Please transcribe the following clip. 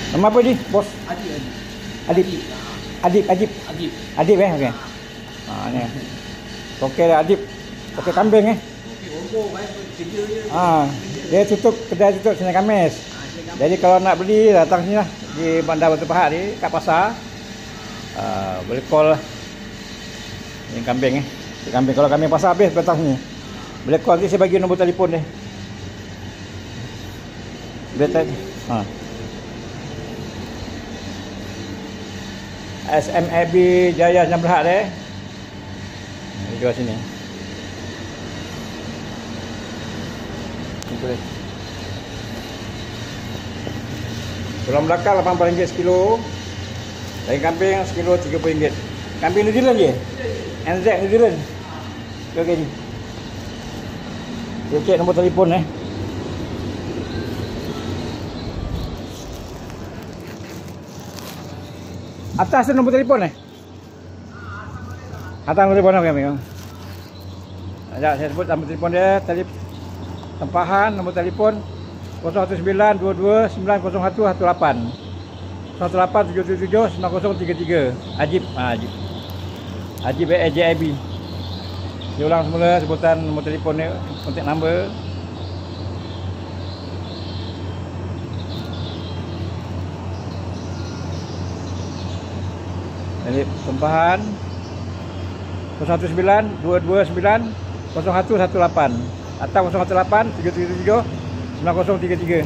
Nama apa ni, bos? Adib. Adib. Adib, Adib. Adib. Adib okey. Ni. Okey dah Adib. Okey kambing Okey, rombong kerja je. Dia tutup, kedai tutup Senin Khamis. Jadi kalau nak beli datang sini lah di Bandar Batu Pahat ni kat pasar. Boleh call lah. Ini kambing kambing kalau kambing pasar habis datang sini. Boleh call, nanti saya bagi nombor telefon dia. Dia tadi. SMAB Jaya Senyap Berhad dia jual sini. Ini boleh. Tulang belakang RM8 sekilo. Daging kambing sekilo RM30. Kambing New Zealand je? NZ New Zealand. Okey ni. Dia cek nombor telefon Atas tu nombor telefon Atas nombor telefon kami. Sekejap saya sebut nombor telefon dia. Tempahan nombor telefon 019229018 087779033. Ajib. Ajib AJIB. Dia ulang semula sebutan nombor telefon dia, kontak number. Jadi tempahan 019229018 atau 018 777 9033.